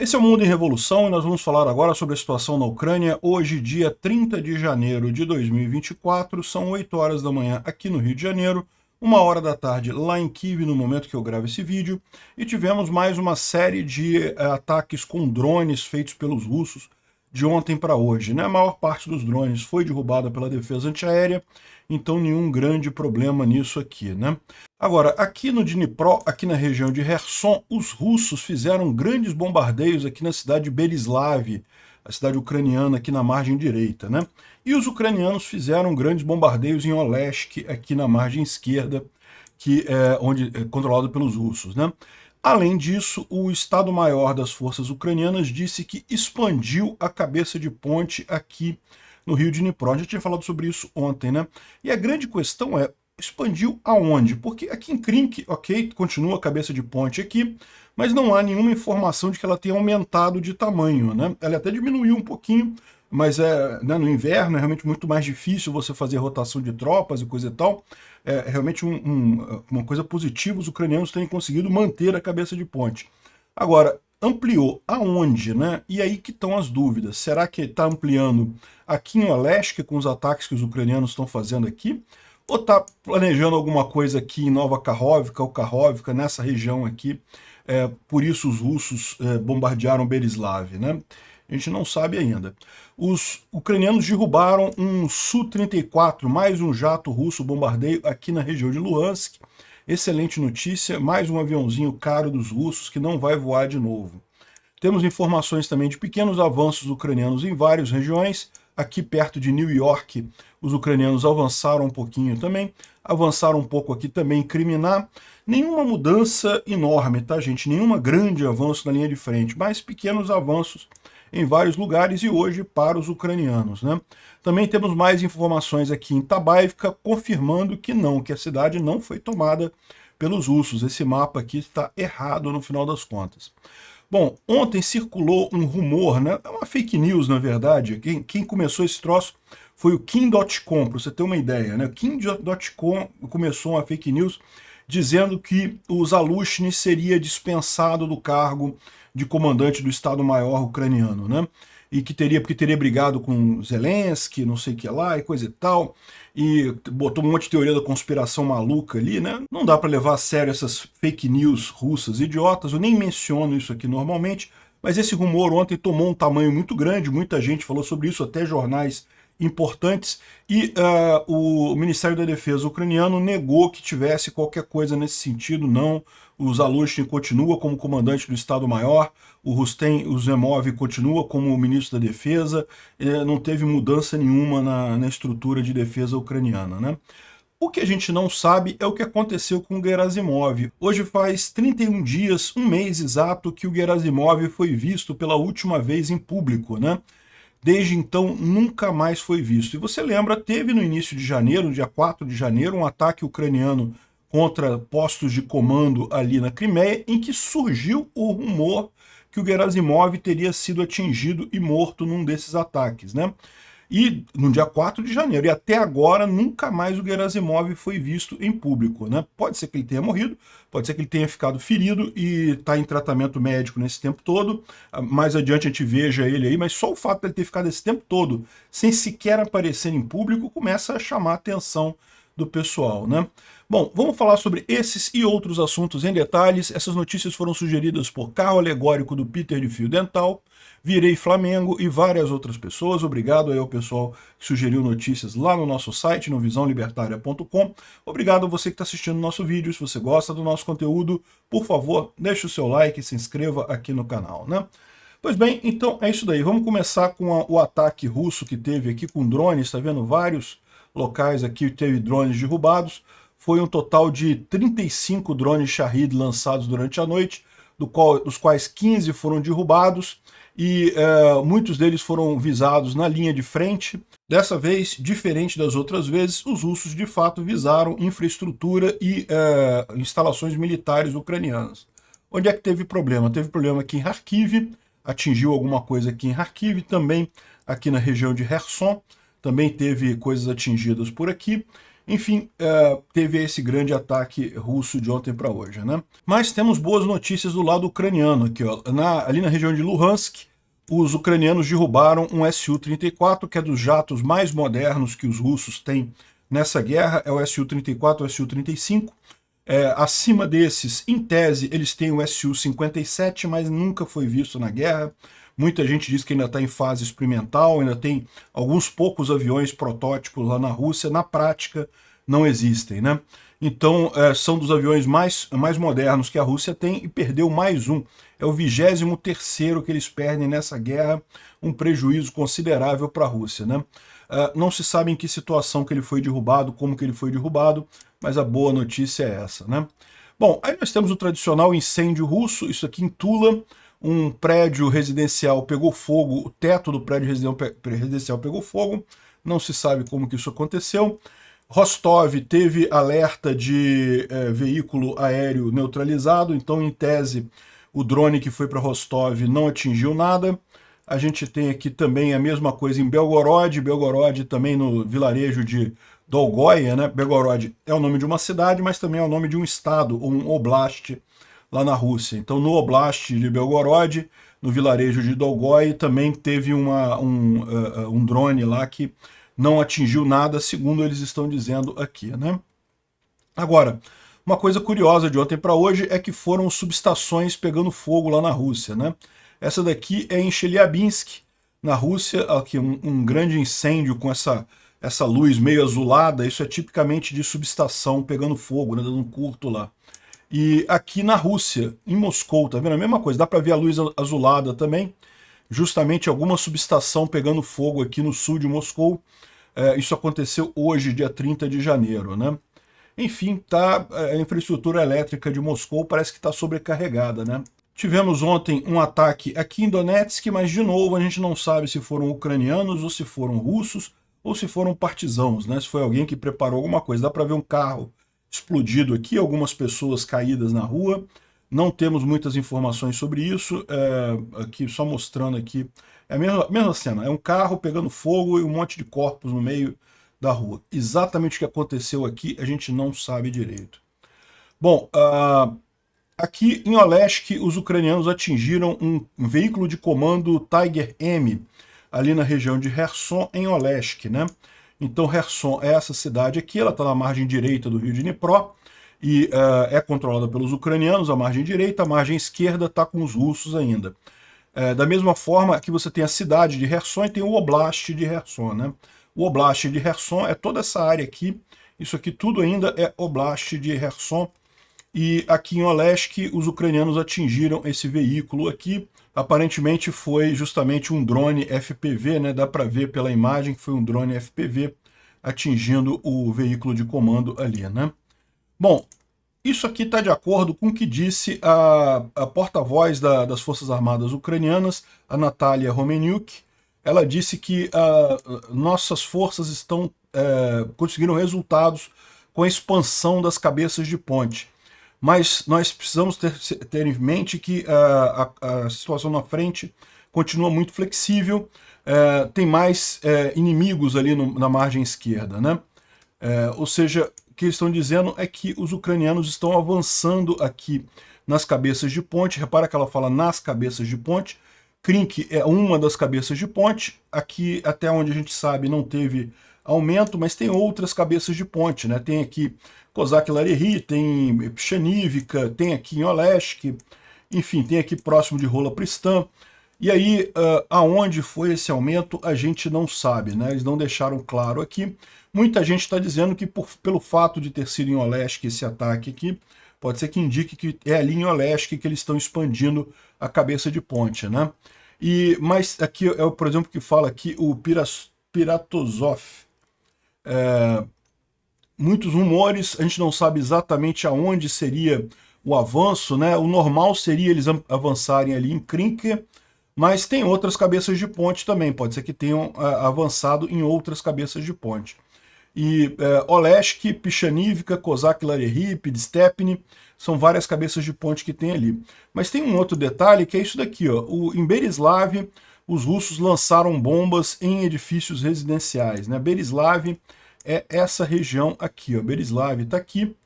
Esse é o Mundo em Revolução e nós vamos falar agora sobre a situação na Ucrânia. Hoje, dia 30 de janeiro de 2024, são 8 horas da manhã aqui no Rio de Janeiro, 1 hora da tarde lá em Kiev, no momento que eu gravo esse vídeo, e tivemos mais uma série de ataques com drones feitos pelos russos de ontem para hoje, né? A maior parte dos drones foi derrubada pela defesa antiaérea, então nenhum grande problema nisso aqui, né? Agora, aqui no Dnipro, aqui na região de Kherson, os russos fizeram grandes bombardeios aqui na cidade de Berislav, a cidade ucraniana aqui na margem direita, né? E os ucranianos fizeram grandes bombardeios em Olesk, aqui na margem esquerda, que onde é controlado pelos russos, né? Além disso, o Estado-Maior das Forças Ucranianas disse que expandiu a cabeça de ponte aqui no Rio de Dnipro. A gente tinha falado sobre isso ontem, né? E a grande questão é, expandiu aonde? Porque aqui em Krink, ok, continua a cabeça de ponte aqui, mas não há nenhuma informação de que ela tenha aumentado de tamanho, né? Ela até diminuiu um pouquinho, mas né, no inverno é realmente muito mais difícil você fazer rotação de tropas e coisa e tal. É realmente uma coisa positiva os ucranianos terem conseguido manter a cabeça de ponte. Agora, ampliou aonde, né? E aí que estão as dúvidas. Será que está ampliando aqui em Olesk com os ataques que os ucranianos estão fazendo aqui? Ou está planejando alguma coisa aqui em Nova Kakhovka ou Kakhovka, nessa região aqui? Por isso os russos bombardearam Berislav, né? A gente não sabe ainda. Os ucranianos derrubaram um Su-34, mais um jato russo bombardeio aqui na região de Luhansk. Excelente notícia, mais um aviãozinho caro dos russos que não vai voar de novo. Temos informações também de pequenos avanços ucranianos em várias regiões. Aqui perto de New York, os ucranianos avançaram um pouquinho também. Avançaram um pouco aqui também em Kriminá. Nenhuma mudança enorme, tá, gente? Nenhuma grande avanço na linha de frente, mas pequenos avanços em vários lugares e hoje para os ucranianos, né? Também temos mais informações aqui em Tabaivka, confirmando que não, que a cidade não foi tomada pelos russos. Esse mapa aqui está errado no final das contas. Bom, ontem circulou um rumor, né? É uma fake news, na verdade. Quem começou esse troço foi o Kim.com, para você ter uma ideia, né? O Kim.com começou uma fake news dizendo que o Zaluzhny seria dispensado do cargo de comandante do Estado-Maior ucraniano, né? E que porque teria brigado com Zelensky, não sei o que lá, e coisa e tal, e botou um monte de teoria da conspiração maluca ali, né? Não dá para levar a sério essas fake news russas idiotas, eu nem menciono isso aqui normalmente, mas esse rumor ontem tomou um tamanho muito grande, muita gente falou sobre isso, até jornais importantes, e o Ministério da Defesa ucraniano negou que tivesse qualquer coisa nesse sentido, não. O Zaluzhny continua como comandante do Estado-Maior, o Rustem Uzemov continua como ministro da Defesa, não teve mudança nenhuma na estrutura de defesa ucraniana, né? O que a gente não sabe é o que aconteceu com o Gerasimov. Hoje faz 31 dias, um mês exato, que o Gerasimov foi visto pela última vez em público, né? Desde então, nunca mais foi visto. E você lembra, teve no início de janeiro, no dia 4 de janeiro, um ataque ucraniano contra postos de comando ali na Crimeia, em que surgiu o rumor que o Gerasimov teria sido atingido e morto num desses ataques, né? E no dia 4 de janeiro, e até agora nunca mais o Gerasimov foi visto em público, né? Pode ser que ele tenha morrido, pode ser que ele tenha ficado ferido e está em tratamento médico nesse tempo todo, mais adiante a gente veja ele aí, mas só o fato de ele ter ficado esse tempo todo sem sequer aparecer em público começa a chamar a atenção do pessoal, né? Bom, vamos falar sobre esses e outros assuntos em detalhes. Essas notícias foram sugeridas por Carro Alegórico do Peter de Fio Dental, Virei Flamengo e várias outras pessoas. Obrigado aí ao pessoal que sugeriu notícias lá no nosso site, no visãolibertaria.com. Obrigado a você que está assistindo o nosso vídeo. Se você gosta do nosso conteúdo, por favor, deixe o seu like e se inscreva aqui no canal, né? Pois bem, então é isso daí. Vamos começar com o ataque russo que teve aqui com drones. Está vendo vários locais aqui teve drones derrubados. Foi um total de 35 drones Shahid lançados durante a noite, dos quais 15 foram derrubados e muitos deles foram visados na linha de frente. Dessa vez, diferente das outras vezes, os russos de fato visaram infraestrutura e instalações militares ucranianas. Onde é que teve problema? Teve problema aqui em Kharkiv, atingiu alguma coisa aqui em Kharkiv, também aqui na região de Kherson, também teve coisas atingidas por aqui. Enfim, teve esse grande ataque russo de ontem para hoje, né? Mas temos boas notícias do lado ucraniano aqui, ó. Ali na região de Luhansk, os ucranianos derrubaram um Su-34, que é dos jatos mais modernos que os russos têm nessa guerra, é o Su-34, o Su-35. Acima desses, em tese, eles têm o Su-57, mas nunca foi visto na guerra. Muita gente diz que ainda está em fase experimental, ainda tem alguns poucos aviões protótipos lá na Rússia. Na prática, não existem, né? Então, são dos aviões mais modernos que a Rússia tem e perdeu mais um. É o 23º que eles perdem nessa guerra, um prejuízo considerável para a Rússia, né? Não se sabe em que situação que ele foi derrubado, como que ele foi derrubado, mas a boa notícia é essa, né? Bom, aí nós temos o tradicional incêndio russo, isso aqui em Tula, um prédio residencial pegou fogo, o teto do prédio residencial pegou fogo, não se sabe como que isso aconteceu. Rostov teve alerta de veículo aéreo neutralizado, então em tese o drone que foi para Rostov não atingiu nada. A gente tem aqui também a mesma coisa em Belgorod, também no vilarejo de Dolgoia, né? Belgorod é o nome de uma cidade, mas também é o nome de um estado, um oblast lá na Rússia. Então no oblast de Belgorod, no vilarejo de Dolgoia, também teve um drone lá que não atingiu nada, segundo eles estão dizendo aqui, né? Agora, uma coisa curiosa de ontem para hoje é que foram subestações pegando fogo lá na Rússia, né? Essa daqui é em Chelyabinsk, na Rússia, aqui um grande incêndio com essa luz meio azulada, isso é tipicamente de subestação pegando fogo, né, dando um curto lá. E aqui na Rússia, em Moscou, tá vendo a mesma coisa? Dá para ver a luz azulada também, justamente alguma subestação pegando fogo aqui no sul de Moscou. Isso aconteceu hoje, dia 30 de janeiro, né? Enfim, a infraestrutura elétrica de Moscou parece que está sobrecarregada, né? Tivemos ontem um ataque aqui em Donetsk, mas de novo a gente não sabe se foram ucranianos ou se foram russos ou se foram partisãos, né? Se foi alguém que preparou alguma coisa. Dá para ver um carro explodido aqui, algumas pessoas caídas na rua. Não temos muitas informações sobre isso, aqui só mostrando aqui. É a mesma cena, é um carro pegando fogo e um monte de corpos no meio da rua. Exatamente o que aconteceu aqui, a gente não sabe direito. Bom, aqui em Olesk, os ucranianos atingiram um veículo de comando Tiger M, ali na região de Kherson, em Olesk, né? Então, Kherson é essa cidade aqui, ela está na margem direita do rio de Dnipro, e é controlada pelos ucranianos, a margem direita, a margem esquerda está com os russos ainda. Da mesma forma que você tem a cidade de Kherson e tem o Oblast de Kherson, né? O Oblast de Kherson é toda essa área aqui, isso aqui tudo ainda é Oblast de Kherson, e aqui em Olesk os ucranianos atingiram esse veículo aqui, aparentemente foi justamente um drone FPV, né? Dá para ver pela imagem que foi um drone FPV atingindo o veículo de comando ali, né? Bom, isso aqui está de acordo com o que disse a porta-voz das Forças Armadas Ucranianas, a Natalia Romeniuk. Ela disse que nossas forças conseguiram resultados com a expansão das cabeças de ponte. Mas nós precisamos ter em mente que a situação na frente continua muito flexível, tem mais inimigos ali na margem esquerda, né? Ou seja, o que eles estão dizendo é que os ucranianos estão avançando aqui nas cabeças de ponte. Repara que ela fala nas cabeças de ponte. Krink é uma das cabeças de ponte. Aqui, até onde a gente sabe, não teve aumento, mas tem outras cabeças de ponte, né? Tem aqui Kozak Larehi, tem Pchanivka, tem aqui em Olesk, enfim, tem aqui próximo de Rola Pristan. E aí, aonde foi esse aumento, a gente não sabe, né? Eles não deixaram claro aqui. Muita gente está dizendo que pelo fato de ter sido em Olesk esse ataque aqui, pode ser que indique que é ali em Olesk que eles estão expandindo a cabeça de ponte, né? Mas aqui é, por exemplo, que fala aqui o Piratozov. Muitos rumores, a gente não sabe exatamente aonde seria o avanço, né? O normal seria eles avançarem ali em Krinker, mas tem outras cabeças de ponte também, pode ser que tenham avançado em outras cabeças de ponte. E Olesk, Pchanivka, Kozak Larehi, Pidstepny, são várias cabeças de ponte que tem ali. Mas tem um outro detalhe que é isso daqui, ó. Em Berislav, os russos lançaram bombas em edifícios residenciais, né? Berislav é essa região aqui, ó, Berislav está aqui.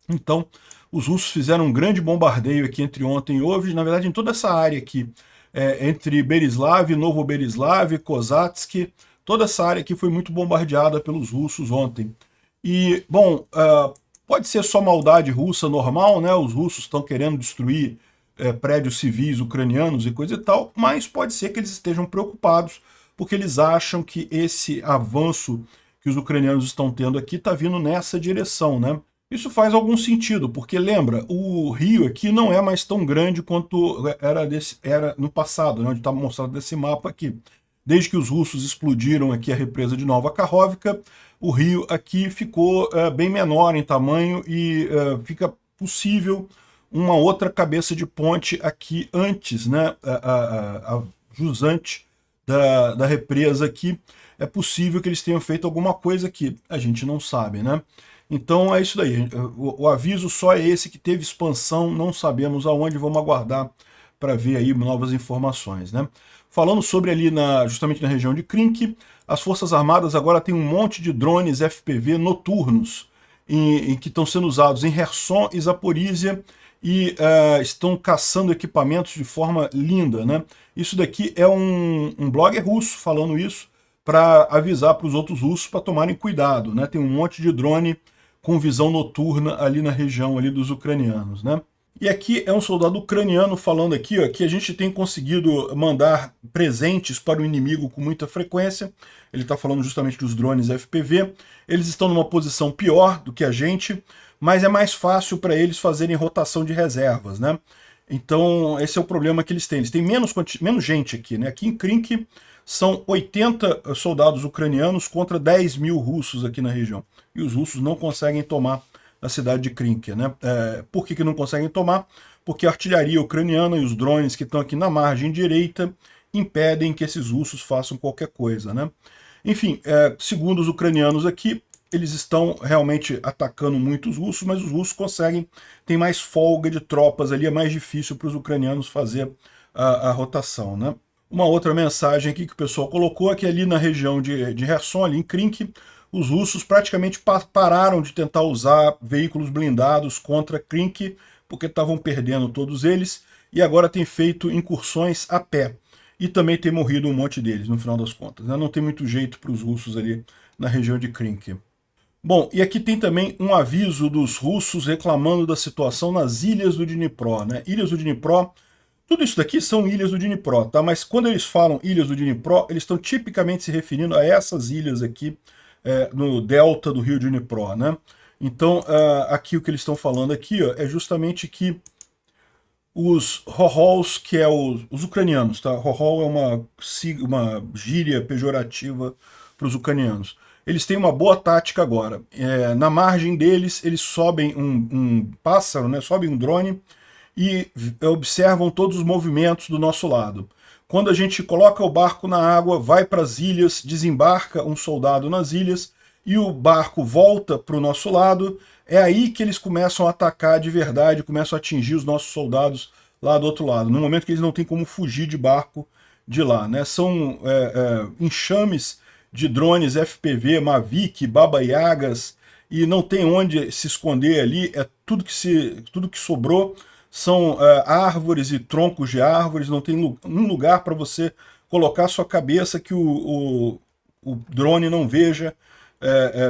Então, os russos fizeram um grande bombardeio aqui entre ontem e hoje, na verdade em toda essa área aqui, entre Berislav, Novo Berislav, Kozatsk, toda essa área aqui foi muito bombardeada pelos russos ontem. E, bom, pode ser só maldade russa normal, né? Os russos estão querendo destruir prédios civis ucranianos e coisa e tal, mas pode ser que eles estejam preocupados porque eles acham que esse avanço que os ucranianos estão tendo aqui está vindo nessa direção, né? Isso faz algum sentido, porque lembra, o rio aqui não é mais tão grande quanto era no passado, né, onde está mostrado nesse mapa aqui. Desde que os russos explodiram aqui a represa de Nova Kakhovka, o rio aqui ficou bem menor em tamanho e fica possível uma outra cabeça de ponte aqui antes, né, jusante da represa aqui. É possível que eles tenham feito alguma coisa aqui, a gente não sabe, né? Então é isso daí, o aviso só é esse, que teve expansão, não sabemos aonde, vamos aguardar para ver aí novas informações, né? Falando sobre ali justamente na região de Krink, as Forças Armadas agora têm um monte de drones FPV noturnos que estão sendo usados em Kherson e Zaporizhia e estão caçando equipamentos de forma linda, né? Isso daqui é um blogger russo falando isso para avisar para os outros russos para tomarem cuidado, né? Tem um monte de drone com visão noturna ali na região ali dos ucranianos, né? E aqui é um soldado ucraniano falando aqui, ó, que a gente tem conseguido mandar presentes para o inimigo com muita frequência. Ele está falando justamente dos drones FPV. Eles estão numa posição pior do que a gente, mas é mais fácil para eles fazerem rotação de reservas, né? Então esse é o problema que eles têm. Eles têm menos gente aqui, né? Aqui em Krink são 80 soldados ucranianos contra 10 mil russos aqui na região. E os russos não conseguem tomar a cidade de Krink, né? Por que não conseguem tomar? Porque a artilharia ucraniana e os drones que estão aqui na margem direita impedem que esses russos façam qualquer coisa, né? Enfim, segundo os ucranianos aqui, eles estão realmente atacando muito os russos, mas os russos conseguem, tem mais folga de tropas ali, é mais difícil para os ucranianos fazer a rotação, né? Uma outra mensagem aqui que o pessoal colocou é que ali na região de Kherson, ali em Krink, os russos praticamente pararam de tentar usar veículos blindados contra Krink, porque estavam perdendo todos eles, e agora tem feito incursões a pé. E também tem morrido um monte deles, no final das contas, né? Não tem muito jeito para os russos ali na região de Krink. Bom, e aqui tem também um aviso dos russos reclamando da situação nas ilhas do Dnipro, né? Ilhas do Dnipro, tudo isso daqui são ilhas do Dnipro, tá? Mas quando eles falam ilhas do Dnipro, eles estão tipicamente se referindo a essas ilhas aqui, no delta do rio Dnipro, né? Então, aqui o que eles estão falando aqui, ó, é justamente que os Hohols, que é os ucranianos, tá? Hohol é uma gíria pejorativa para os ucranianos. Eles têm uma boa tática agora. Na margem deles, eles sobem um pássaro, né? Sobem um drone e observam todos os movimentos do nosso lado. Quando a gente coloca o barco na água, vai para as ilhas, desembarca um soldado nas ilhas e o barco volta para o nosso lado, é aí que eles começam a atacar de verdade, começam a atingir os nossos soldados lá do outro lado, no momento que eles não têm como fugir de barco de lá, né? São enxames de drones FPV, Mavic, Baba Yagas, e não tem onde se esconder ali, tudo que sobrou são árvores e troncos de árvores, não tem um lugar para você colocar sua cabeça que o drone não veja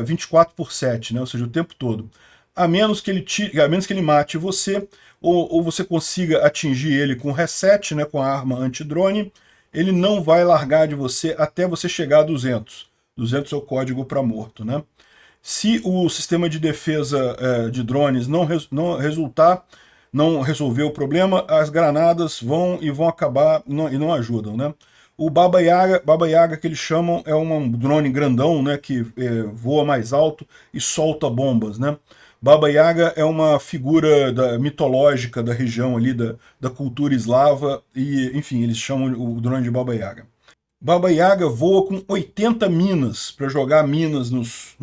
24/7, né? Ou seja, o tempo todo. A menos que ele mate você, ou você consiga atingir ele com reset, né, com a arma anti-drone, ele não vai largar de você até você chegar a 200. 200 é o código para morto, né? Se o sistema de defesa de drones não resolver o problema, as granadas vão acabar e não ajudam, né? O Baba Yaga que eles chamam é um drone grandão, né, que voa mais alto e solta bombas, né? Baba Yaga é uma figura mitológica da região ali, da cultura eslava, e enfim, eles chamam o drone de Baba Yaga. Baba Yaga voa com 80 minas, para jogar minas nos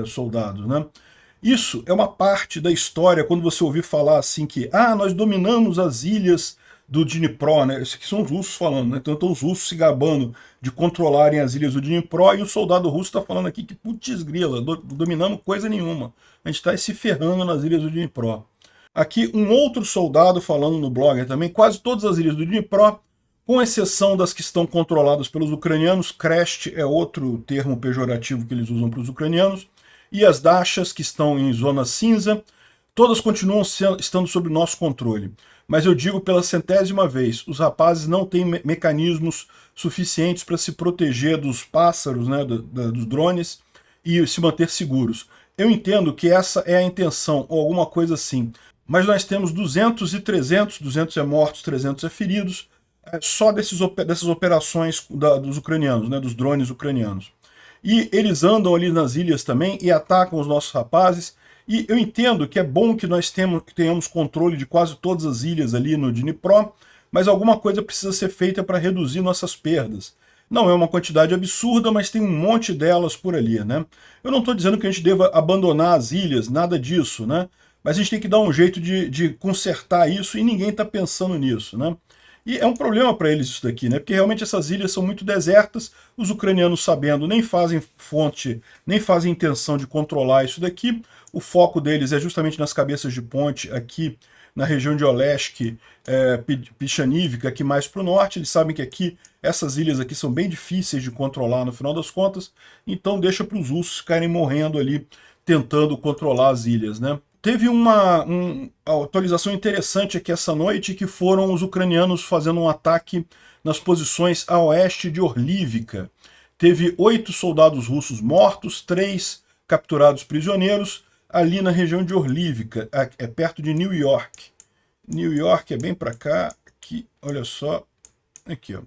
soldados, né? Isso é uma parte da história, quando você ouvir falar assim que nós dominamos as ilhas do Dnipro, né? Esses aqui são os russos falando, né? Então estão os russos se gabando de controlarem as ilhas do Dnipro, e o soldado russo está falando aqui que, putz grila, dominamos coisa nenhuma. A gente está se ferrando nas ilhas do Dnipro. Aqui um outro soldado falando no blogger também, quase todas as ilhas do Dnipro, com exceção das que estão controladas pelos ucranianos, Krest é outro termo pejorativo que eles usam para os ucranianos, e as dachas, que estão em zona cinza, todas continuam estando sob nosso controle. Mas eu digo pela centésima vez, os rapazes não têm mecanismos suficientes para se proteger dos pássaros, né, dos drones, e se manter seguros. Eu entendo que essa é a intenção, ou alguma coisa assim, mas nós temos 200 e 300, 200 é mortos, 300 é feridos, só dessas operações dos ucranianos, né, dos drones ucranianos. E eles andam ali nas ilhas também e atacam os nossos rapazes, e eu entendo que é bom que nós tenhamos controle de quase todas as ilhas ali no Dnipro, mas alguma coisa precisa ser feita para reduzir nossas perdas. Não é uma quantidade absurda, mas tem um monte delas por ali, né? Eu não estou dizendo que a gente deva abandonar as ilhas, nada disso, né? Mas a gente tem que dar um jeito de consertar isso, e ninguém está pensando nisso, né? E é um problema para eles isso daqui, né? Porque realmente essas ilhas são muito desertas, os ucranianos, sabendo, nem fazem fonte, nem fazem intenção de controlar isso daqui. O foco deles é justamente nas cabeças de ponte aqui na região de Olesk, Pichanivka, aqui mais para o norte. Eles sabem que aqui, essas ilhas aqui são bem difíceis de controlar no final das contas, então deixa para os russos ficarem morrendo ali, tentando controlar as ilhas, né? Teve uma atualização interessante aqui essa noite, que foram os ucranianos fazendo um ataque nas posições a oeste de Orlivka. Teve 8 soldados russos mortos, 3 capturados prisioneiros, ali na região de Orlivka, é perto de New York. New York é bem para cá, aqui, olha só, aqui ó.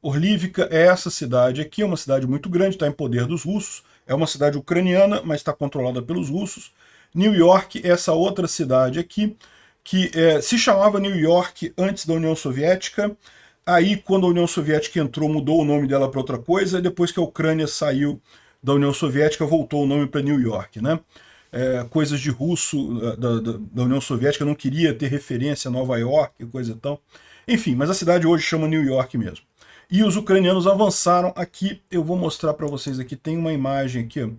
Orlivka é essa cidade aqui, é uma cidade muito grande, está em poder dos russos, é uma cidade ucraniana, mas está controlada pelos russos. New York é essa outra cidade aqui, que se chamava New York antes da União Soviética. Aí, quando a União Soviética entrou, mudou o nome dela para outra coisa, e depois que a Ucrânia saiu da União Soviética, voltou o nome para New York, né? Coisas de russo da União Soviética, não queria ter referência a Nova York, coisa e tal. Enfim, mas a cidade hoje chama New York mesmo. E os ucranianos avançaram aqui, eu vou mostrar para vocês aqui, tem uma imagem aqui, ó.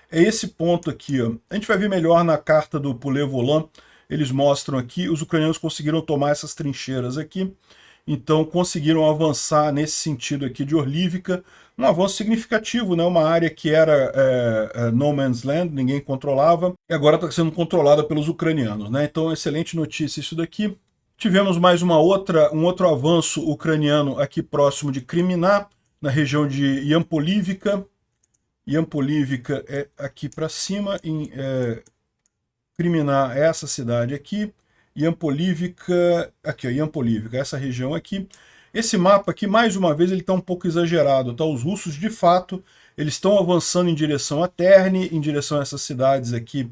É esse ponto aqui, ó. A gente vai ver melhor na carta do Poulet Volant, eles mostram aqui, os ucranianos conseguiram tomar essas trincheiras aqui, então conseguiram avançar nesse sentido aqui de Orlivka, um avanço significativo, né? Uma área que era no man's land, ninguém controlava, e agora está sendo controlada pelos ucranianos, né? Então, excelente notícia isso daqui. Tivemos mais um outro avanço ucraniano aqui próximo de Kriminá, na região de Yampolivka. Yampolivka é aqui para cima, em Kriminá é essa cidade aqui, Yampolivka, aqui ó, Yampolivka, essa região aqui. Esse mapa aqui, mais uma vez, ele está um pouco exagerado, tá? Os russos, de fato, eles estão avançando em direção a Terni, em direção a essas cidades aqui,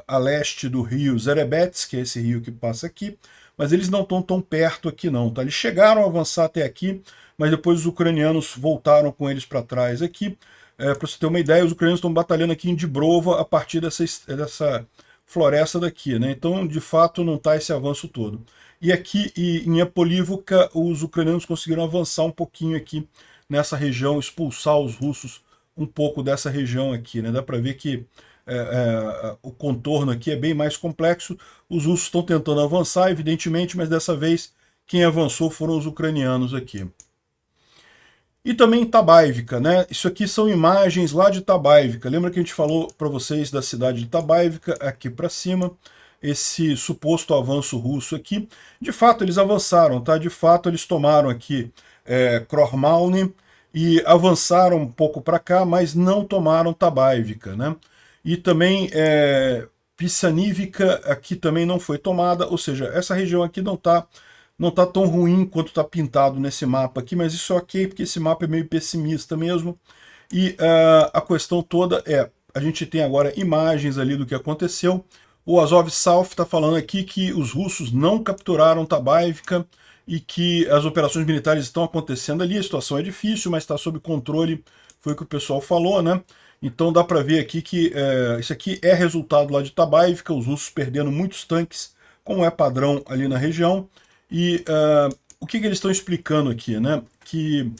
a leste do rio Zerebets, que é esse rio que passa aqui, mas eles não estão tão perto aqui não, tá? Eles chegaram a avançar até aqui, mas depois os ucranianos voltaram com eles para trás aqui. Para você ter uma ideia, os ucranianos estão batalhando aqui em Dibrova a partir dessa floresta daqui, né? Então, de fato, não está esse avanço todo. E aqui em Apolivka, os ucranianos conseguiram avançar um pouquinho aqui nessa região, expulsar os russos um pouco dessa região aqui, né? Dá para ver que o contorno aqui é bem mais complexo. Os russos estão tentando avançar, evidentemente, mas dessa vez quem avançou foram os ucranianos aqui. E também Tabaivka, né? Isso aqui são imagens lá de Tabaivka. Lembra que a gente falou para vocês da cidade de Tabaivka, aqui para cima, esse suposto avanço russo aqui. De fato, eles avançaram, tá? De fato, eles tomaram aqui Krohmalny e avançaram um pouco para cá, mas não tomaram Tabaivka, né? E também Pichanivka aqui também não foi tomada, ou seja, essa região aqui não está tão ruim quanto está pintado nesse mapa aqui, mas isso é ok, porque esse mapa é meio pessimista mesmo. E a questão toda a gente tem agora imagens ali do que aconteceu. O Azov South está falando aqui que os russos não capturaram Tabaivka e que as operações militares estão acontecendo ali, a situação é difícil, mas está sob controle, foi o que o pessoal falou, né? Então dá para ver aqui que isso aqui é resultado lá de Tabaivka, os russos perdendo muitos tanques como é padrão ali na região. E o que eles estão explicando aqui, né? Que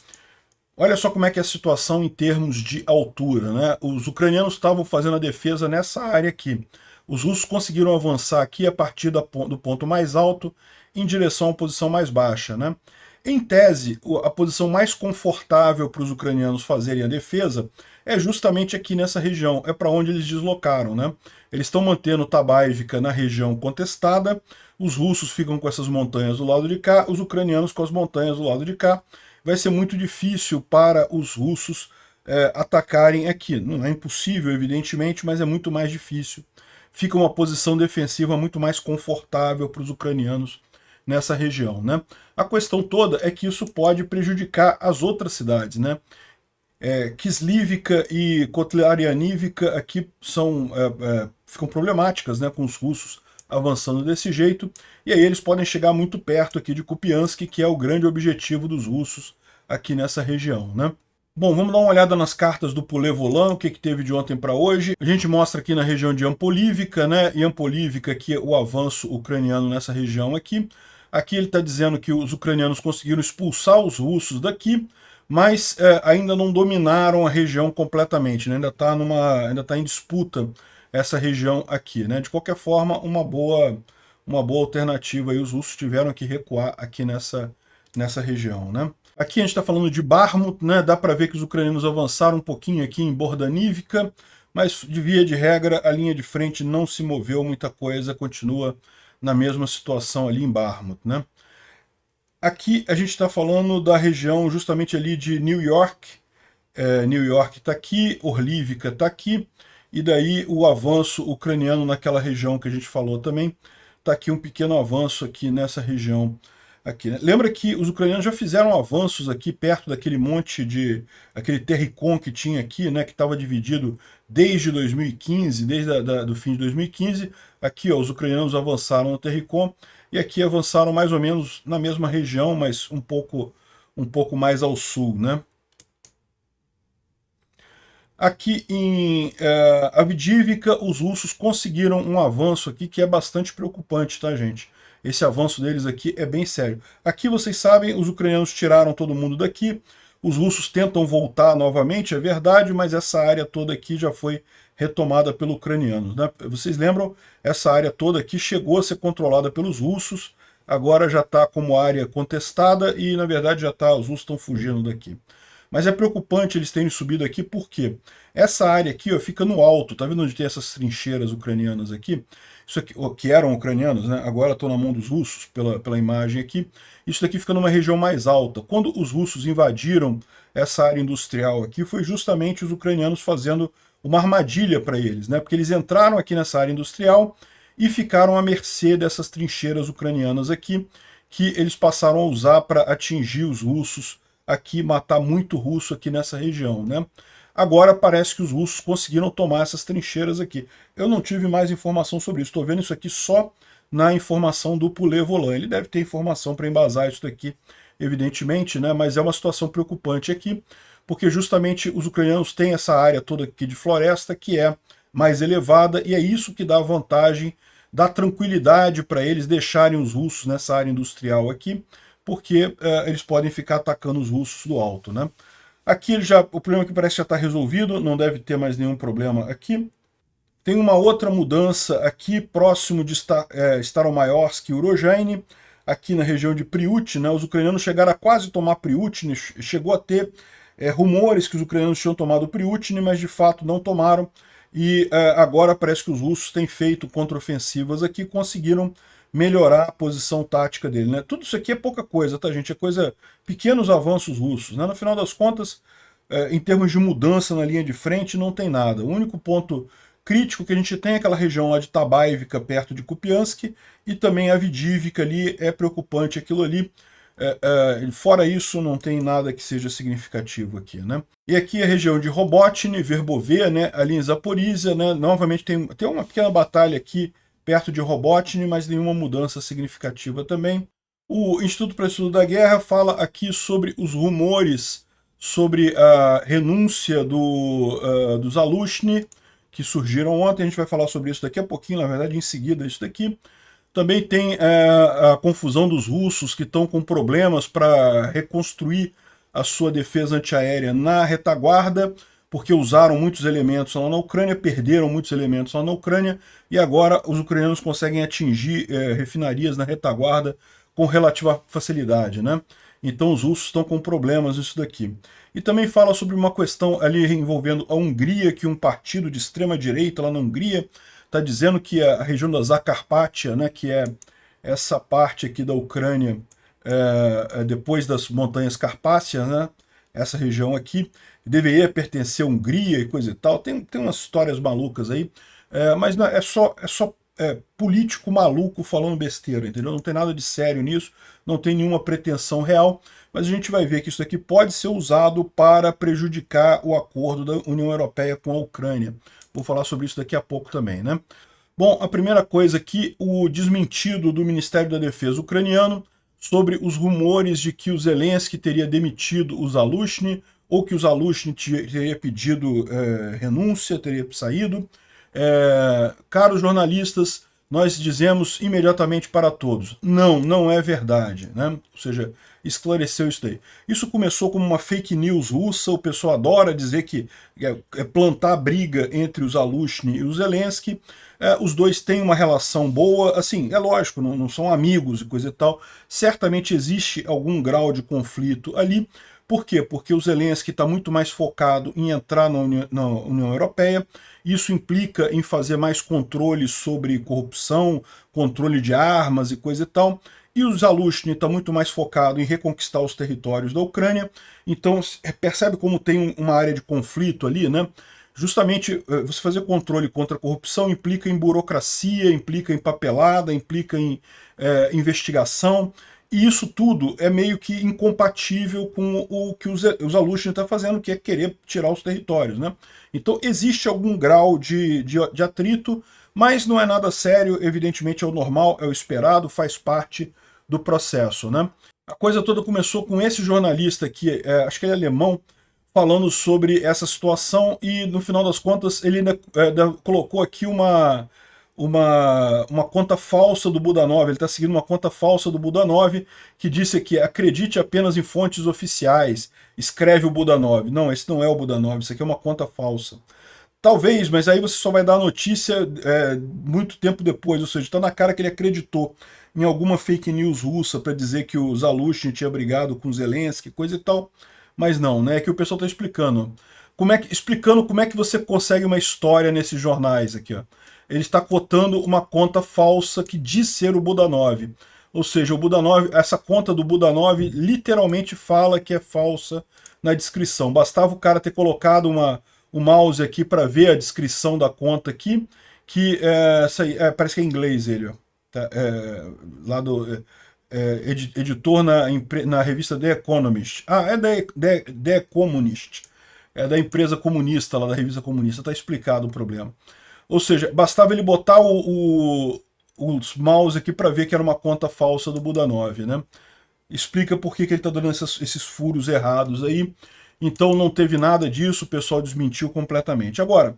olha só como é que é a situação em termos de altura, né? Os ucranianos estavam fazendo a defesa nessa área aqui. Os russos conseguiram avançar aqui a partir do ponto mais alto em direção à posição mais baixa, né? Em tese, a posição mais confortável para os ucranianos fazerem a defesa é justamente aqui nessa região, é para onde eles deslocaram, né? Eles estão mantendo Tabaivka na região contestada, os russos ficam com essas montanhas do lado de cá, os ucranianos com as montanhas do lado de cá. Vai ser muito difícil para os russos atacarem aqui. Não é impossível, evidentemente, mas é muito mais difícil. Fica uma posição defensiva muito mais confortável para os ucranianos nessa região, né? A questão toda é que isso pode prejudicar as outras cidades, né? Kislivka e Kotlarianivka aqui ficam problemáticas, né, com os russos avançando desse jeito, e aí eles podem chegar muito perto aqui de Kupiansk, que é o grande objetivo dos russos aqui nessa região, né? Bom, vamos dar uma olhada nas cartas do Pulevolan, o que teve de ontem para hoje. A gente mostra aqui na região de Ampolivka, né? E Ampolivka aqui é o avanço ucraniano nessa região aqui. Aqui ele está dizendo que os ucranianos conseguiram expulsar os russos daqui, mas ainda não dominaram a região completamente, né? Ainda tá em disputa essa região aqui, né? De qualquer forma, uma boa alternativa, e os russos tiveram que recuar aqui nessa região, né? Aqui a gente está falando de Bakhmut, né? Dá para ver que os ucranianos avançaram um pouquinho aqui em Bordanivka, mas de via de regra a linha de frente não se moveu muita coisa, continua na mesma situação ali em Bakhmut, né? Aqui a gente está falando da região justamente ali de New York. New York está aqui, Orlivka está aqui, e daí o avanço ucraniano naquela região que a gente falou também. Está aqui um pequeno avanço aqui nessa região aqui, né? Lembra que os ucranianos já fizeram avanços aqui perto daquele aquele terricon que tinha aqui, né, que estava dividido desde 2015, desde do fim de 2015. Aqui, ó, os ucranianos avançaram no terricon, e aqui avançaram mais ou menos na mesma região, mas um pouco mais ao sul, né? Aqui em Avdiivka, os russos conseguiram um avanço aqui que é bastante preocupante, tá, gente? Esse avanço deles aqui é bem sério. Aqui, vocês sabem, os ucranianos tiraram todo mundo daqui, os russos tentam voltar novamente, é verdade, mas essa área toda aqui já foi retomada pelos ucranianos, né? Vocês lembram? Essa área toda aqui chegou a ser controlada pelos russos, agora já está como área contestada e, na verdade, os russos estão fugindo daqui. Mas é preocupante eles terem subido aqui, porque essa área aqui, ó, fica no alto, tá vendo onde tem essas trincheiras ucranianas aqui? Isso aqui, ó, que eram ucranianos, né? Agora estão na mão dos russos, pela imagem aqui. Isso daqui fica numa região mais alta. Quando os russos invadiram essa área industrial aqui, foi justamente os ucranianos fazendo uma armadilha para eles, né? Porque eles entraram aqui nessa área industrial e ficaram à mercê dessas trincheiras ucranianas aqui, que eles passaram a usar para atingir os russos aqui, matar muito russo aqui nessa região, né? Agora parece que os russos conseguiram tomar essas trincheiras aqui. Eu não tive mais informação sobre isso, estou vendo isso aqui só na informação do Pulevolan. Ele deve ter informação para embasar isso daqui, evidentemente, né? Mas é uma situação preocupante aqui, porque justamente os ucranianos têm essa área toda aqui de floresta que é mais elevada, e é isso que dá vantagem, dá tranquilidade para eles deixarem os russos nessa área industrial aqui, porque eles podem ficar atacando os russos do alto, né? Aqui o problema que parece já está resolvido, não deve ter mais nenhum problema aqui. Tem uma outra mudança aqui próximo de Staromayorsk e Urozhaine, aqui na região de Priut, né? Os ucranianos chegaram a quase tomar Priut, chegou a ter rumores que os ucranianos tinham tomado Priut, mas de fato não tomaram, e agora parece que os russos têm feito contraofensivas aqui, conseguiram melhorar a posição tática dele, né? Tudo isso aqui é pouca coisa, tá, gente? É pequenos avanços russos, né? No final das contas, em termos de mudança na linha de frente, não tem nada. O único ponto crítico que a gente tem é aquela região lá de Tabaivka, perto de Kupiansk, e também a Avdiivka ali, é preocupante aquilo ali. Fora isso, não tem nada que seja significativo aqui, né? E aqui a região de Robotny, Verbove, né? Ali em Zaporizhia, né? Novamente tem uma pequena batalha aqui perto de Robotny, mas nenhuma mudança significativa também. O Instituto para o Estudo da Guerra fala aqui sobre os rumores sobre a renúncia do Zaluzhny, que surgiram ontem. A gente vai falar sobre isso daqui a pouquinho, na verdade, em seguida isso daqui. Também tem a confusão dos russos que estão com problemas para reconstruir a sua defesa antiaérea na retaguarda, porque usaram muitos elementos lá na Ucrânia, perderam muitos elementos lá na Ucrânia, e agora os ucranianos conseguem atingir refinarias na retaguarda com relativa facilidade, né? Então os russos estão com problemas nisso daqui. E também fala sobre uma questão ali envolvendo a Hungria, que um partido de extrema-direita lá na Hungria está dizendo que a região da Zacarpátia, né, que é essa parte aqui da Ucrânia, depois das montanhas Carpácias, né, essa região aqui, deveria pertencer à Hungria e coisa e tal. Tem umas histórias malucas aí, mas não, é só político maluco falando besteira, entendeu? Não tem nada de sério nisso, não tem nenhuma pretensão real, mas a gente vai ver que isso aqui pode ser usado para prejudicar o acordo da União Europeia com a Ucrânia. Vou falar sobre isso daqui a pouco também, né? Bom, a primeira coisa aqui, o desmentido do Ministério da Defesa ucraniano sobre os rumores de que o Zelensky teria demitido o Zaluzhny, ou que o Zaluzhny teria pedido renúncia, teria saído. Caros jornalistas, nós dizemos imediatamente para todos, não é verdade, né? Ou seja, esclareceu isso daí. Isso começou como uma fake news russa, o pessoal adora dizer que é plantar briga entre o Zaluzhny e o Zelensky. Os dois têm uma relação boa, assim, é lógico, não são amigos e coisa e tal, certamente existe algum grau de conflito ali. Por quê? Porque o Zelensky está muito mais focado em entrar na União Europeia. Isso implica em fazer mais controle sobre corrupção, controle de armas e coisa e tal. E o Zaluzhny está muito mais focado em reconquistar os territórios da Ucrânia. Então percebe como tem uma área de conflito ali, né? Justamente você fazer controle contra a corrupção implica em burocracia, implica em papelada, implica em investigação. E isso tudo é meio que incompatível com o que o Zaluzhny está fazendo, que é querer tirar os territórios, né? Então existe algum grau de atrito, mas não é nada sério, evidentemente é o normal, é o esperado, faz parte do processo, né? A coisa toda começou com esse jornalista aqui, acho que ele é alemão, falando sobre essa situação e, no final das contas, ele ainda colocou aqui uma conta falsa do Budanov. Ele está seguindo uma conta falsa do Budanov que disse aqui: acredite apenas em fontes oficiais, escreve o Budanov. Não, esse não é o Budanov, isso aqui é uma conta falsa. Talvez, mas aí você só vai dar a notícia muito tempo depois, ou seja, está na cara que ele acreditou em alguma fake news russa para dizer que o Zaluzhny tinha brigado com Zelensky, coisa e tal, mas não, né? É que o pessoal está explicando. Explicando como é que você consegue uma história nesses jornais aqui, ó. Ele está cotando uma conta falsa que diz ser o Budanov. Ou seja, o Budanov, essa conta do Budanov literalmente fala que é falsa na descrição. Bastava o cara ter colocado o mouse aqui para ver a descrição da conta aqui, que parece que é em inglês ele, ó. Tá, lá do editor na revista The Economist. É The Economist. É da empresa comunista, lá da revista comunista. Está explicado o problema. Ou seja, bastava ele botar os mouse aqui para ver que era uma conta falsa do Budanov, né? Explica por que ele está dando esses furos errados aí. Então não teve nada disso, o pessoal desmentiu completamente. Agora,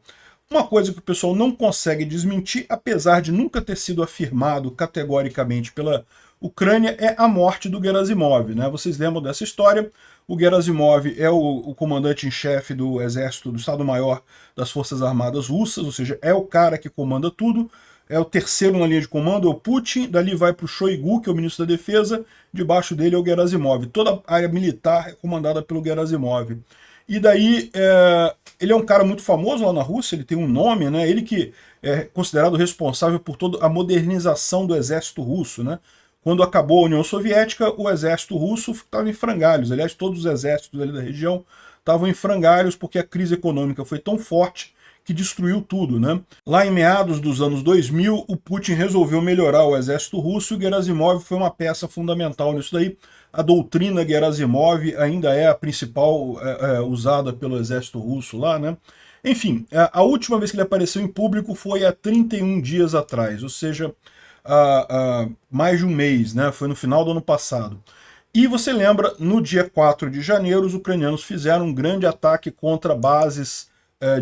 uma coisa que o pessoal não consegue desmentir, apesar de nunca ter sido afirmado categoricamente pela Ucrânia, é a morte do Gerasimov, né? Vocês lembram dessa história? O Gerasimov é o comandante em chefe do exército, do Estado-Maior das Forças Armadas Russas, ou seja, é o cara que comanda tudo, é o terceiro na linha de comando, é o Putin, dali vai para o Shoigu, que é o ministro da Defesa, debaixo dele é o Gerasimov. Toda a área militar é comandada pelo Gerasimov. E daí, ele é um cara muito famoso lá na Rússia, ele tem um nome, né? Ele que é considerado responsável por toda a modernização do exército russo, né? Quando acabou a União Soviética, o exército russo estava em frangalhos. Aliás, todos os exércitos ali da região estavam em frangalhos porque a crise econômica foi tão forte que destruiu tudo, né? Lá em meados dos anos 2000, o Putin resolveu melhorar o exército russo e o Gerasimov foi uma peça fundamental nisso daí. A doutrina Gerasimov ainda é a principal usada pelo exército russo lá, né? Enfim, a última vez que ele apareceu em público foi há 31 dias atrás, ou seja, há mais de um mês, né? Foi no final do ano passado. E você lembra, no dia 4 de janeiro, os ucranianos fizeram um grande ataque contra bases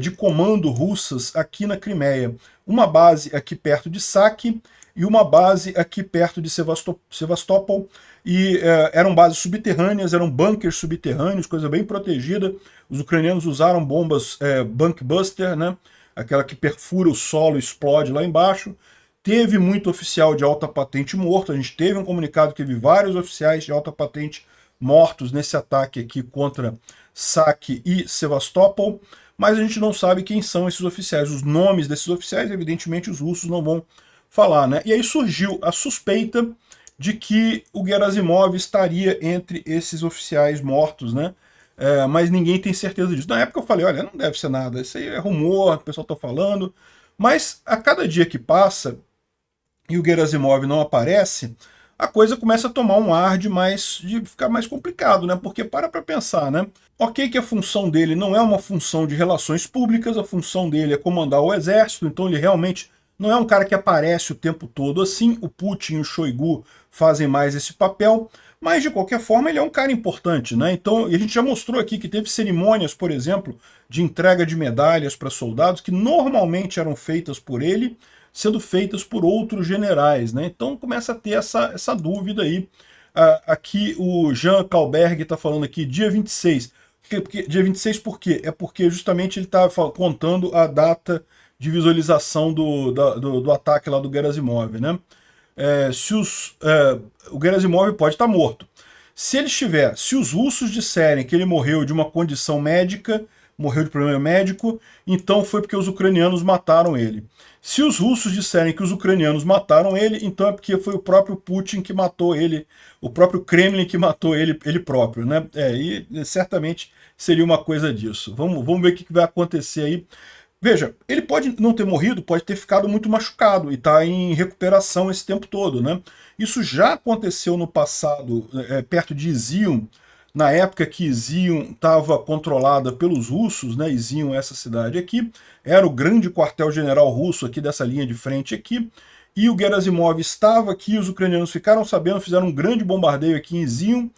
de comando russas aqui na Crimeia. Uma base aqui perto de Saki e uma base aqui perto de Sevastopol, e eram bases subterrâneas, eram bunkers subterrâneos, coisa bem protegida. Os ucranianos usaram bombas bunkbuster, né? Aquela que perfura o solo e explode lá embaixo. Teve muito oficial de alta patente morto, a gente teve um comunicado que teve vários oficiais de alta patente mortos nesse ataque aqui contra Saki e Sevastopol, mas a gente não sabe quem são esses oficiais. Os nomes desses oficiais, evidentemente, os russos não vão falar, né? E aí surgiu a suspeita de que o Gerasimov estaria entre esses oficiais mortos, né? Mas ninguém tem certeza disso. Na época eu falei, olha, não deve ser nada, isso aí é rumor, o pessoal está falando. Mas a cada dia que passa e o Gerasimov não aparece, a coisa começa a tomar um ar de ficar mais complicado, né? Porque para pensar, né? Ok que a função dele não é uma função de relações públicas, a função dele é comandar o exército, então ele realmente não é um cara que aparece o tempo todo assim, o Putin e o Shoigu fazem mais esse papel, mas de qualquer forma ele é um cara importante, né? Então, e a gente já mostrou aqui que teve cerimônias, por exemplo, de entrega de medalhas para soldados que normalmente eram feitas por ele, sendo feitas por outros generais, né? Então começa a ter essa dúvida aí. Aqui o Jean Kalberg está falando aqui, dia 26. Dia 26 por quê? É porque justamente ele está contando a data de visualização do ataque lá do Gerasimov, né? O Gerasimov pode estar morto. Se os russos disserem que ele morreu de uma condição médica, morreu de problema médico, então foi porque os ucranianos mataram ele. Se os russos disserem que os ucranianos mataram ele, então é porque foi o próprio Putin que matou ele, o próprio Kremlin que matou ele próprio, né? E certamente seria uma coisa disso. Vamos ver o que vai acontecer aí. Veja, ele pode não ter morrido, pode ter ficado muito machucado e está em recuperação esse tempo todo, né? Isso já aconteceu no passado, perto de Izium, na época que Izium estava controlada pelos russos, né? Izium, essa cidade aqui, era o grande quartel-general russo aqui dessa linha de frente aqui, e o Gerasimov estava aqui, os ucranianos ficaram sabendo, fizeram um grande bombardeio aqui em Izium,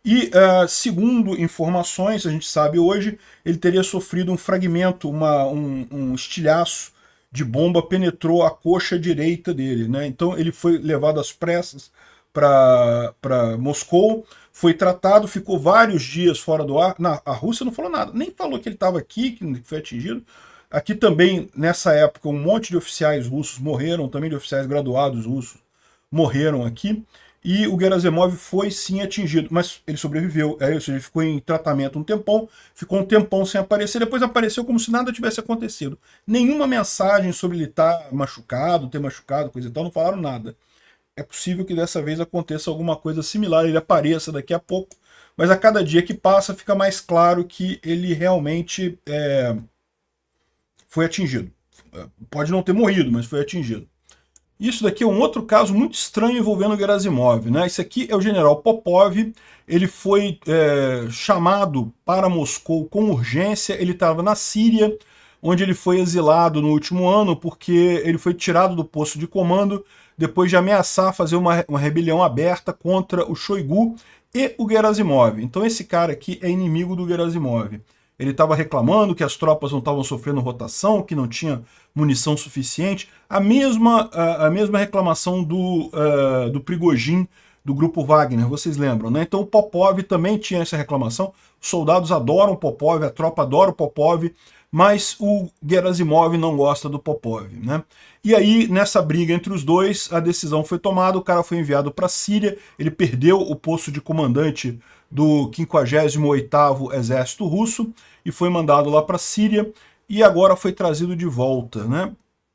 e, segundo informações, a gente sabe hoje, ele teria sofrido um fragmento, um estilhaço de bomba penetrou a coxa direita dele, né? Então ele foi levado às pressas para Moscou, foi tratado, ficou vários dias fora do ar. A Rússia não falou nada, nem falou que ele estava aqui, que foi atingido. Aqui também, nessa época, um monte de oficiais russos morreram, também de oficiais graduados russos morreram aqui. E o Gerasimov foi sim atingido, mas ele sobreviveu, ou seja, ele ficou em tratamento um tempão, ficou um tempão sem aparecer, depois apareceu como se nada tivesse acontecido. Nenhuma mensagem sobre ele estar machucado, ter machucado, coisa e tal, não falaram nada. É possível que dessa vez aconteça alguma coisa similar, ele apareça daqui a pouco, mas a cada dia que passa fica mais claro que ele realmente foi atingido. Pode não ter morrido, mas foi atingido. Isso daqui é um outro caso muito estranho envolvendo o Gerasimov, né? Esse aqui é o general Popov, ele foi chamado para Moscou com urgência, ele estava na Síria, onde ele foi exilado no último ano, porque ele foi tirado do posto de comando depois de ameaçar fazer uma rebelião aberta contra o Shoigu e o Gerasimov. Então esse cara aqui é inimigo do Gerasimov. Ele estava reclamando que as tropas não estavam sofrendo rotação, que não tinha munição suficiente. A mesma reclamação do Prigozhin, do grupo Wagner, vocês lembram, né? Então o Popov também tinha essa reclamação. Os soldados adoram o Popov, a tropa adora o Popov, mas o Gerasimov não gosta do Popov, né? E aí, nessa briga entre os dois, a decisão foi tomada, o cara foi enviado para a Síria, ele perdeu o posto de comandante do 58º Exército Russo e foi mandado lá para a Síria e agora foi trazido de volta, né?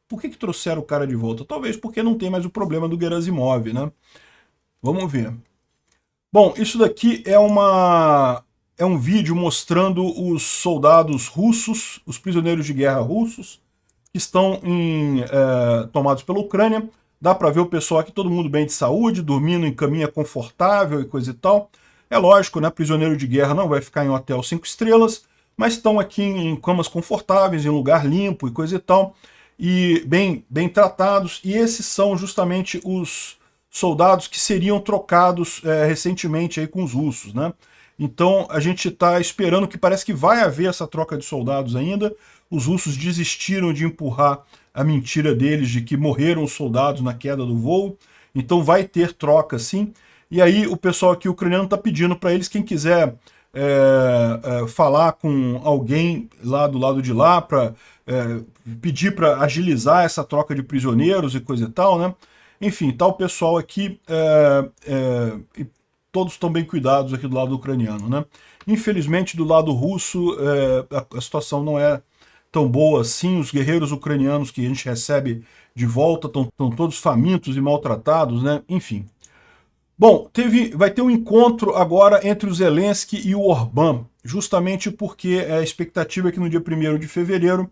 Por que trouxeram o cara de volta? Talvez porque não tem mais o problema do Gerasimov, né? Vamos ver. Bom, isso daqui é um vídeo mostrando os soldados russos, os prisioneiros de guerra russos, que estão tomados pela Ucrânia. Dá para ver o pessoal aqui, todo mundo bem de saúde, dormindo em caminha confortável e coisa e tal. É lógico, né? Prisioneiro de guerra não vai ficar em hotel 5 estrelas, mas estão aqui em camas confortáveis, em lugar limpo e coisa e tal, e bem tratados. E esses são justamente os soldados que seriam trocados recentemente aí com os russos, né? Então a gente está esperando que parece que vai haver essa troca de soldados ainda. Os russos desistiram de empurrar a mentira deles de que morreram os soldados na queda do voo. Então vai ter troca sim. E aí o pessoal aqui ucraniano está pedindo para eles, quem quiser falar com alguém lá do lado de lá, para pedir para agilizar essa troca de prisioneiros e coisa e tal, né? Enfim, tá o pessoal aqui, todos estão bem cuidados aqui do lado ucraniano, né? Infelizmente, do lado russo, a situação não é tão boa assim. Os guerreiros ucranianos que a gente recebe de volta estão todos famintos e maltratados, né? Enfim. Bom, vai ter um encontro agora entre o Zelensky e o Orbán, justamente porque a expectativa é que no dia 1º de fevereiro,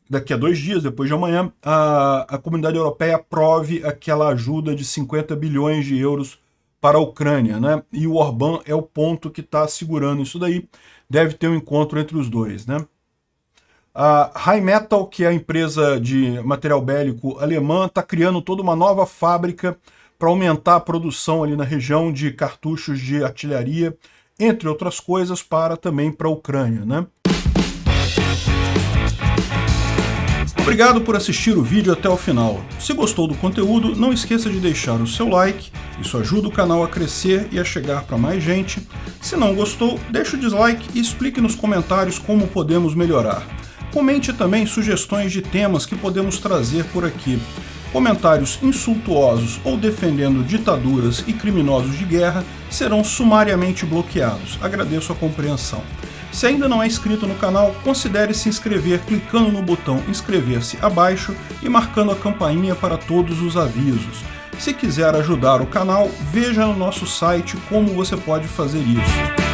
daqui a 2 dias, depois de amanhã, a comunidade europeia aprove aquela ajuda de 50 bilhões de euros para a Ucrânia, né? E o Orbán é o ponto que está segurando isso daí. Deve ter um encontro entre os dois, né? A Rheinmetall, que é a empresa de material bélico alemã, está criando toda uma nova fábrica para aumentar a produção ali na região de cartuchos de artilharia, entre outras coisas, também para a Ucrânia, né? Obrigado por assistir o vídeo até o final. Se gostou do conteúdo, não esqueça de deixar o seu like, isso ajuda o canal a crescer e a chegar para mais gente. Se não gostou, deixe o dislike e explique nos comentários como podemos melhorar. Comente também sugestões de temas que podemos trazer por aqui. Comentários insultuosos ou defendendo ditaduras e criminosos de guerra serão sumariamente bloqueados. Agradeço a compreensão. Se ainda não é inscrito no canal, considere se inscrever clicando no botão inscrever-se abaixo e marcando a campainha para todos os avisos. Se quiser ajudar o canal, veja no nosso site como você pode fazer isso.